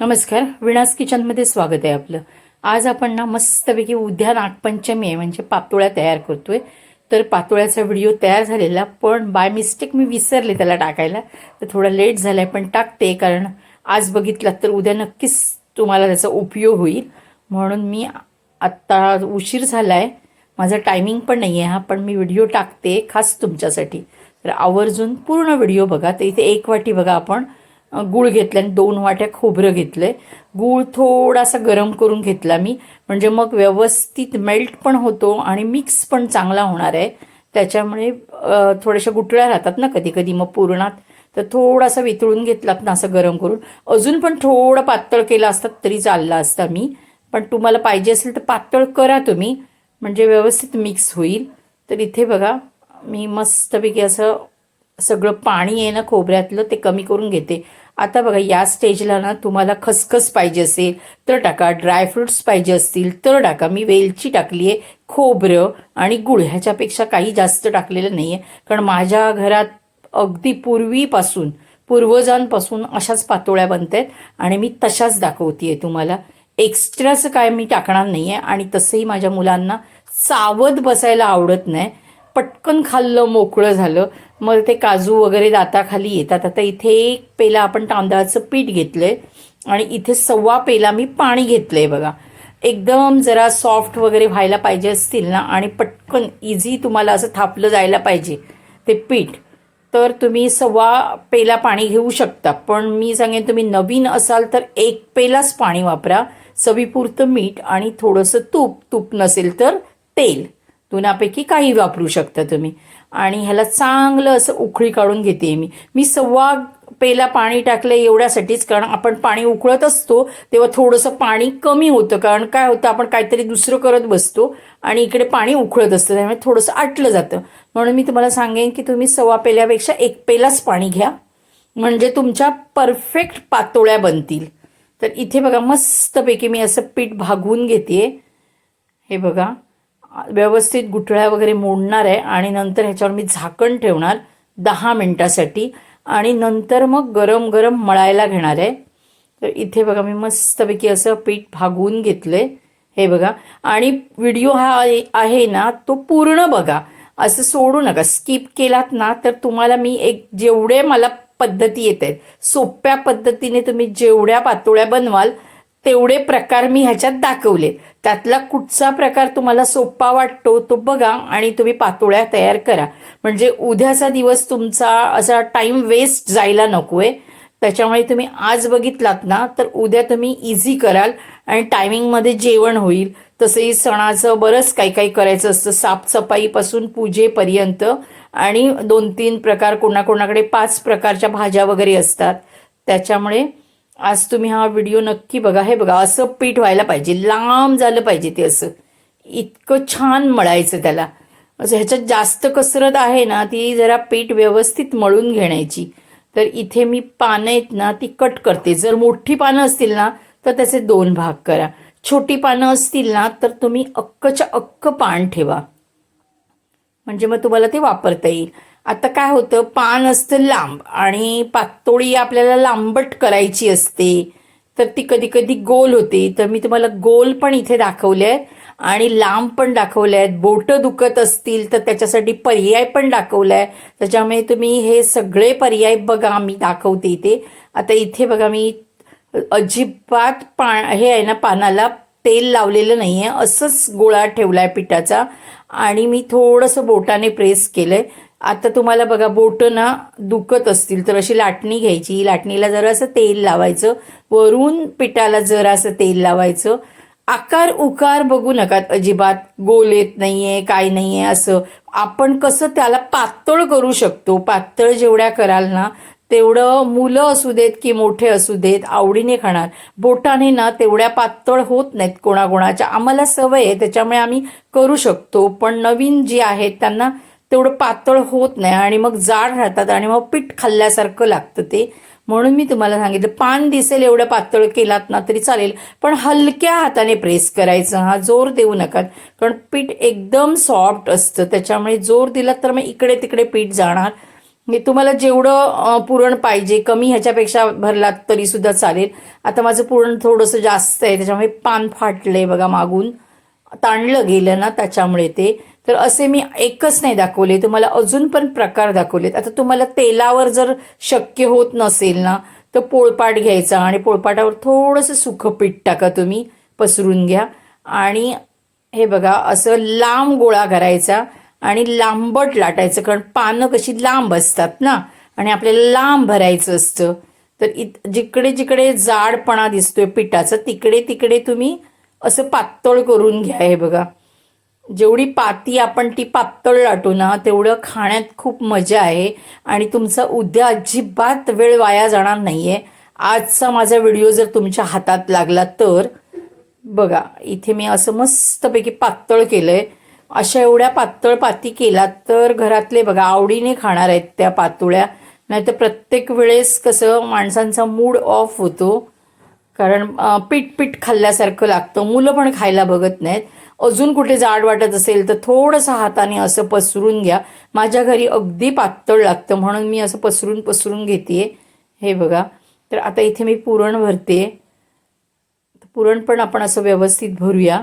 नमस्कार, विणास किचनमध्ये स्वागत आहे आपलं. आज आपण ना मस्तपैकी उद्या नागपंचमी आहे म्हणजे पातोळ्या तयार करतोय. तर पातोळ्याचा व्हिडिओ तयार झालेला, पण बाय मिस्टेक मी विसरले त्याला टाकायला. तर थोडा लेट झालाय, पण टाकते कारण आज बघितलात तर उद्या नक्कीच तुम्हाला त्याचा उपयोग होईल. म्हणून मी आत्ता उशीर झालाय, माझा टायमिंग पण नाही आहे हा, पण मी व्हिडिओ टाकते खास तुमच्यासाठी. तर आवर्जून पूर्ण व्हिडिओ बघा. तर इथे 1 वाटी बघा आपण गूळ घेतला आणि 2 वाट्या खोबरं घेतलंय. गूळ थोडासा गरम करून घेतला मी, म्हणजे मग व्यवस्थित मेल्ट पण होतो आणि मिक्स पण चांगला होणार आहे. त्याच्यामुळे थोड्याशा गुठळ्या राहतात ना कधी कधी मग पुरणात, तर थोडासा वितळून घेतलात ना असं गरम करून. अजून पण थोडं पातळ केलं असतात तरी चालला असता मी, पण तुम्हाला पाहिजे असेल तर पातळ करा तुम्ही, म्हणजे व्यवस्थित मिक्स होईल. तर इथे बघा मी मस्तपैकी असं सगळं पाणी आहे ना खोबऱ्यातलं ते कमी करून घेते. आता बघा या स्टेजला ना तुम्हाला खसखस पाहिजे असेल तर टाका, ड्रायफ्रुट्स पाहिजे असतील तर टाका. मी वेलची टाकली आहे, खोबरं आणि गुळ, ह्याच्यापेक्षा काही जास्त टाकलेलं नाही आहे. कारण माझ्या घरात अगदी पूर्वजांपासून अशाच पातोळ्या बनत आहेत आणि मी तशाच दाखवते तुम्हाला. एक्स्ट्राचं काय मी टाकणार नाही आहे. आणि तसंही माझ्या मुलांना चावत बसायला आवडत नाही, पटकन खाल्लं मोकळं झालं मग ते काजू वगैरे दाताखाली येतात. आता इथे 1 पेला आपण तांदळाचं पीठ घेतलंय आणि इथे 1.25 पेला मी पाणी घेतलंय बघा. एकदम जरा सॉफ्ट वगैरे व्हायला पाहिजे असतील ना आणि पटकन इझी तुम्हाला असं थापलं जायला पाहिजे ते पीठ, तर तुम्ही 1.25 पेला पाणी घेऊ शकता. पण मी सांगेन तुम्ही नवीन असाल तर 1 पेलाच पाणी वापरा. चवीपुरतं मीठ आणि थोडंसं तूप नसेल तर तेल, दोनापैकी काही वापरू शकता तुम्ही. आणि ह्याला चांगलं असं उकळी काढून घेते मी. 1.25 पेला पाणी टाकलं एवढ्यासाठीच, कारण आपण पाणी उकळत असतो तेव्हा थोडंसं पाणी कमी होतं. कारण काय होतं, आपण काहीतरी दुसरं करत बसतो आणि इकडे पाणी उकळत असतं, त्यामुळे थोडंसं आटलं जातं. म्हणून मी तुम्हाला सांगेन की तुम्ही 1.25 पेल्यापेक्षा 1 पेलाच पाणी घ्या, म्हणजे तुमच्या परफेक्ट पातोळ्या बनतील. तर इथे बघा मस्तपैकी मी असं पीठ भागवून घेते. हे बघा व्यवस्थित गुठळ्या वगैरे मोडणार आहे आणि नंतर ह्याच्यावर मी झाकण ठेवणार 10 मिनिटासाठी आणि नंतर मग गरम गरम मळायला घेणार आहे. तर इथे बघा मी मस्तपैकी असं पीठ भागवून घेतलंय. हे बघा, आणि व्हिडिओ हा आहे ना तो पूर्ण बघा, असं सोडू नका. स्किप केलात ना तर तुम्हाला मी जेवढे मला पद्धती येत आहेत सोप्या पद्धतीने तुम्ही जेवढ्या पातोळ्या बनवाल तेवढे प्रकार मी ह्याच्यात दाखवले. त्यातला कुठचा प्रकार तुम्हाला सोपा वाटतो तो बघा आणि तुम्ही पातोळ्या तयार करा, म्हणजे उद्याचा दिवस तुमचा असा टाइम वेस्ट जायला नकोय. त्याच्यामुळे तुम्ही आज बघितलात ना तर उद्या तुम्ही इझी कराल आणि टायमिंगमध्ये जेवण होईल. तसंही सणाचं बरंच काही काही करायचं असतं, साफसफाईपासून पूजेपर्यंत, आणि 2-3 प्रकार, कोणाकोणाकडे 5 प्रकारच्या भाज्या वगैरे असतात. त्याच्यामुळे आज तुम्ही हा व्हिडिओ नक्की बघा. हे बघा असं पीठ व्हायला पाहिजे, लांब झालं पाहिजे ते, असं इतकं छान मळायचं त्याला. असं ह्याच्यात जास्त कसरत आहे ना ती जरा पीठ व्यवस्थित मळून घेण्याची. तर इथे मी पानं आहेत ना ती कट करते. जर मोठी पानं असतील ना तर त्याचे 2 भाग करा, छोटी पानं असतील ना तर तुम्ही अक्कच्या अक्क पान ठेवा, म्हणजे मग तुम्हाला ते वापरता येईल. आता काय होतं, पान असतं लांब आणि पातोळी आपल्याला लांबट करायची असते, तर ती कधी कधी गोल होते. तर मी तुम्हाला गोल पण इथे दाखवले आहेत आणि लांब पण दाखवले आहेत. बोटं दुखत असतील तर त्याच्यासाठी पर्याय पण दाखवला आहे. त्याच्यामुळे तुम्ही हे सगळे पर्याय बघा, मी दाखवते इथे. आता इथे बघा मी अजिबात हे आहे ना पानाला तेल लावलेलं नाही आहे, असंच गोळा ठेवला आहे पिठाचा आणि मी थोडंसं बोटाने प्रेस केलं आहे. आता तुम्हाला बघा बोटं ना दुखत असतील तर अशी लाटणी घ्यायची, लाटणीला जरासं तेल लावायचं, वरून पिठाला जरासं तेल लावायचं. आकार उकार बघू नका अजिबात, गोल येत नाहीये काय नाहीये असं. आपण कसं त्याला पातळ करू शकतो, पातळ जेवढ्या कराल ना तेवढं मुलं असू देत की मोठे असू देत आवडीने खाणार. बोटाने ना तेवढ्या पातळ होत नाहीत कोणाकोणाच्या, आम्हाला सवय आहे त्याच्यामुळे आम्ही करू शकतो, पण नवीन जी आहेत त्यांना तेवढं पातळ होत नाही आणि मग जाड राहतात आणि मग पीठ खाल्ल्यासारखं लागतं ते. म्हणून मी तुम्हाला सांगितलं पान दिसेल एवढं पातळ केलात ना तरी चालेल, पण हलक्या हाताने प्रेस करायचं, हा जोर देऊ नका, कारण पीठ एकदम सॉफ्ट असतं त्याच्यामुळे जोर दिला तर मग इकडे तिकडे पीठ जाणार. मी तुम्हाला जेवढं पुरण पाहिजे, कमी ह्याच्यापेक्षा भरलात तरी सुद्धा चालेल. आता माझं पुरण थोडंसं जास्त आहे, त्याच्यामुळे पान फाटले बघा, मागून ताणलं गेलं ना त्याच्यामुळे ते. तर असे मी एकच नाही दाखवले, तुम्हाला अजून पण प्रकार दाखवलेत. आता तुम्हाला तेलावर जर शक्य होत नसेल ना, तर पोळपाट घ्यायचा आणि पोळपाटावर थोडंसं सुकं पीठ टाका, तुम्ही पसरून घ्या आणि हे बघा असं लांब गोळा करायचा आणि लांबट लाटायचं, कारण पानं कशी लांब असतात ना आणि आपल्याला लांब भरायचं असतं. तर जिकडे जिकडे जाडपणा दिसतोय पिठाचा, तिकडे तिकडे तुम्ही असं पातळ करून घ्या. हे बघा, जेवढी पाती आपण ती पातळ लाटू ना, तेवढं खाण्यात खूप मजा आहे आणि तुमचा उद्या अजिबात वेळ वाया जाणार नाहीये. आजचा माझा व्हिडिओ जर तुमच्या हातात लागला तर बघा, इथे मी असं मस्तपैकी पातळ केलंय. अशा एवढ्या पातळ पाती केलात तर घरातले बघा आवडीने खाणार आहेत त्या पातोळ्या. नाहीतर प्रत्येक वेळेस कसं माणसांचा मूड ऑफ होतो, कारण पीठ पीठ खाल्ल्यासारखं लागतं, मुलं पण खायला बघत नाहीत. अजून कुठे जाड वाटत असेल तर थोडंसं हाताने असं पसरून घ्या. माझ्या घरी अगदी पातळ लागतं म्हणून मी असं पसरून पसरून घेते. हे बघा, तर आता इथे मी पुरण भरते. पुरण पण आपण असं व्यवस्थित भरूया,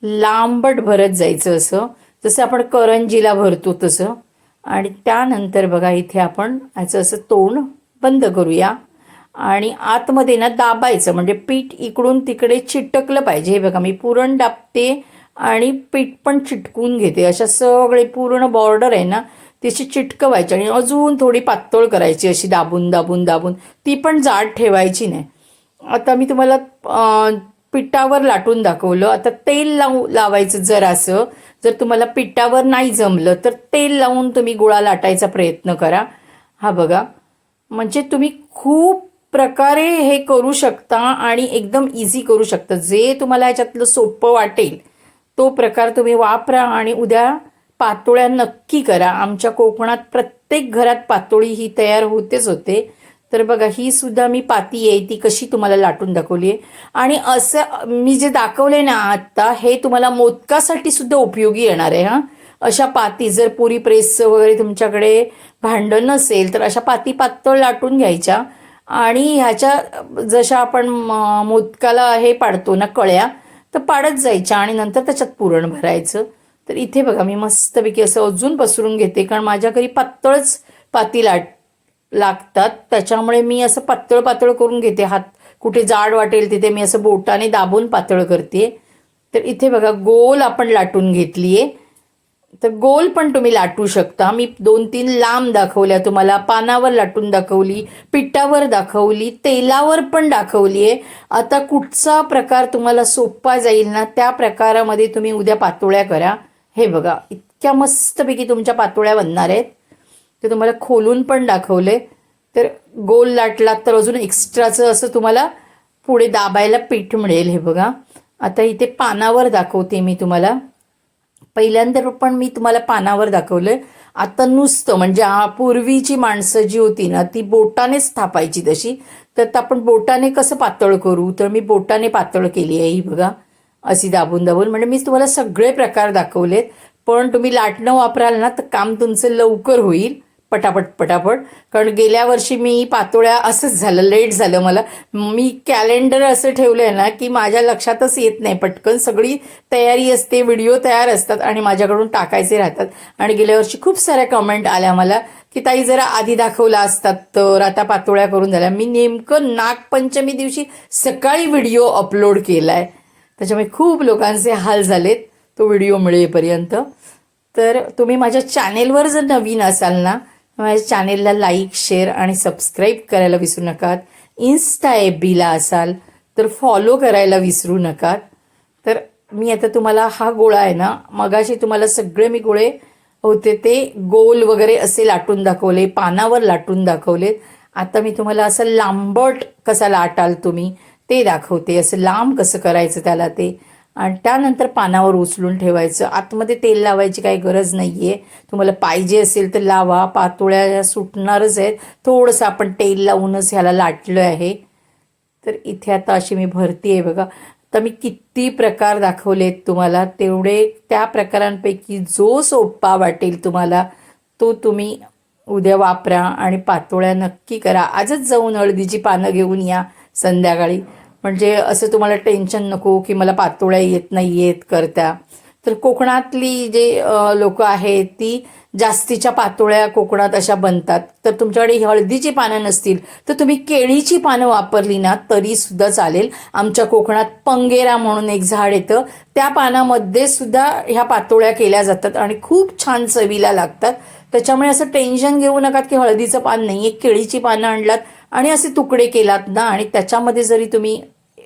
लांबट भरत जायचं असं, जसं आपण करंजीला भरतो तसं. आणि त्यानंतर बघा इथे आपण ह्याचं असं तोंड बंद करूया आणि आतमध्ये ना दाबायचं, म्हणजे पीठ इकडून तिकडे चिटकलं पाहिजे. हे बघा, मी पुरण दाबते आणि पीठ पण चिटकून घेते. अशा सगळे पूर्ण बॉर्डर आहे ना त्याची चिटकवायची आणि अजून थोडी पातळ करायची, अशी दाबून दाबून दाबून, ती पण जाड ठेवायची नाही. आता मी तुम्हाला पिठावर लाटून दाखवलं. आता तेल लावायचं जरासं. जर तुम्हाला पिठावर नाही जमलं तर तेल लावून तुम्ही गोळा लाटायचा प्रयत्न करा. हा बघा, म्हणजे तुम्ही खूप प्रकारे हे करू शकता आणि एकदम इझी करू शकता. जे तुम्हाला याच्यातलं सोपं वाटेल तो प्रकार तुम्ही वापरा आणि उद्या पातोळ्या नक्की करा. आमच्या कोकणात प्रत्येक घरात पातोळी ही तयार होतेच होते. तर बघा, ही सुद्धा मी पाती आहे ती कशी तुम्हाला लाटून दाखवली आहे. आणि असं मी जे दाखवले ना आत्ता, हे तुम्हाला मोदकासाठी सुद्धा उपयोगी येणार आहे. हां, अशा पाती, जर पुरी प्रेसचं वगैरे तुमच्याकडे भांडं नसेल तर अशा पाती पातळ लाटून घ्यायच्या आणि ह्याच्या जशा आपण मोदकाला हे पाडतो ना कळ्या, तर पाडत जायच्या आणि नंतर त्याच्यात पुरण भरायचं. तर इथे बघा, मी मस्तपैकी असं अजून पसरून घेते, कारण माझ्या घरी पातळच पाती लागतात, त्याच्यामुळे मी असं पातळ पातळ करून घेते. हात कुठे जाड वाटेल तिथे मी असं बोटाने दाबून पातळ करते. तर इथे बघा, गोल आपण लाटून घेतलीये. तर गोल पण तुम्ही लाटू शकता. मी 2-3 लांब दाखवल्या तुम्हाला, पानावर लाटून दाखवली, पिठावर दाखवली, तेलावर पण दाखवली आहे. आता कुठचा प्रकार तुम्हाला सोपा जाईल ना त्या प्रकारामध्ये तुम्ही उद्या पातोळ्या करा. हे बघा, इतक्या मस्तपैकी तुमच्या पातोळ्या बनणार आहेत. ते तुम्हाला खोलून पण दाखवले. तर गोल लाटलात तर अजून एक्स्ट्राचं असं तुम्हाला पुढे दाबायला पीठ मिळेल. हे बघा, आता इथे पानावर दाखवते मी तुम्हाला. पहिल्यांदा पण मी तुम्हाला पानावर दाखवलंय. आता नुसतं म्हणजे पूर्वीची माणसं जी होती ना ती बोटानेच थापायची तशी. तर आपण बोटाने कसं पातळ करू, तर मी बोटाने पातळ केली आहे. ही बघा, अशी दाबून दाबून. म्हणजे मी तुम्हाला सगळे प्रकार दाखवलेत, पण तुम्ही लाटणं वापराल ना तर काम तुमचं लवकर होईल, पटापट पटापट. कारण गेल्या वर्षी मी पातोळ्या असंच झालं, लेट झालं मला. मी कॅलेंडर असं ठेवलं आहे ना की माझ्या लक्षातच येत नाही, पटकन सगळी तयारी असते, व्हिडिओ तयार असतात आणि माझ्याकडून टाकायचे राहतात. आणि गेल्या वर्षी खूप साऱ्या कमेंट आल्या मला की ताई जरा आधी दाखवला असतात तर, आता पातोळ्या करून झाल्या. मी नेमकं नागपंचमी दिवशी सकाळी व्हिडिओ अपलोड केला आहे, त्याच्यामुळे खूप लोकांचे हाल झालेत तो व्हिडिओ मिळेपर्यंत. तर तुम्ही माझ्या चॅनेलवर जर नवीन असाल ना, माझ्या चॅनेलला लाईक, शेअर आणि सबस्क्राईब करायला विसरू नका. इन्स्टा FBला असाल तर फॉलो करायला विसरू नका. तर मी आता तुम्हाला हा गोळा आहे ना, मगाशी तुम्हाला सगळे मी गोळे होते ते गोल वगैरे असे लाटून दाखवले, पानावर लाटून दाखवलेत. आता मी तुम्हाला असं लांबट कसा लाटाल तुम्ही ते दाखवते, असं लांब कसं करायचं त्याला ते. आणि त्यानंतर पानावर उचलून ठेवायचं. आतमध्ये तेल लावायची काही गरज नाही आहे. तुम्हाला पाहिजे असेल तर लावा, पातोळ्या सुटणारच आहेत. थोडंसं आपण तेल लावूनच ह्याला लाटलं आहे. तर इथे आता अशी मी भरती आहे बघा. आता मी किती प्रकार दाखवलेत तुम्हाला, तेवढे त्या प्रकारांपैकी जो सोपा वाटेल तुम्हाला तो तुम्ही उद्या वापरा आणि पातोळ्या नक्की करा. आजच जाऊन हळदीची पानं घेऊन या संध्याकाळी. म्हणजे असं तुम्हाला टेन्शन नको की मला पातोळ्या येत नाही येत करता. तर कोकणातली जे लोक आहेत ती जास्तीच्या पातोळ्या कोकणात अशा बनतात. तर तुमच्याकडे हळदीची पानं नसतील तर तुम्ही केळीची पानं वापरली ना तरी सुद्धा चालेल. आमच्या कोकणात पंगेरा म्हणून एक झाड येतं, त्या पानामध्ये सुद्धा ह्या पातोळ्या केल्या जातात आणि खूप छान चवीला लागतात. त्याच्यामुळे असं टेन्शन घेऊ नका की हळदीचं पान नाही, एक केळीची पानं आणलात आणि असे तुकडे केलात ना आणि त्याच्यामध्ये जरी तुम्ही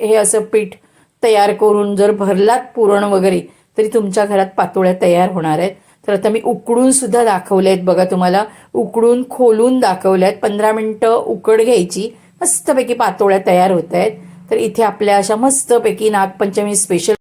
हे असं पीठ तयार करून जर भरलात पुरण वगैरे तरी तुमच्या घरात पातोळ्या तयार होणार आहेत. तर आता मी उकडून सुद्धा दाखवले आहेत बघा तुम्हाला, उकडून खोलून दाखवल्या आहेत. 15 मिनटं उकड घ्यायची, मस्तपैकी पातोळ्या तयार होत आहेत. तर इथे आपल्या अशा मस्तपैकी नागपंचमी स्पेशल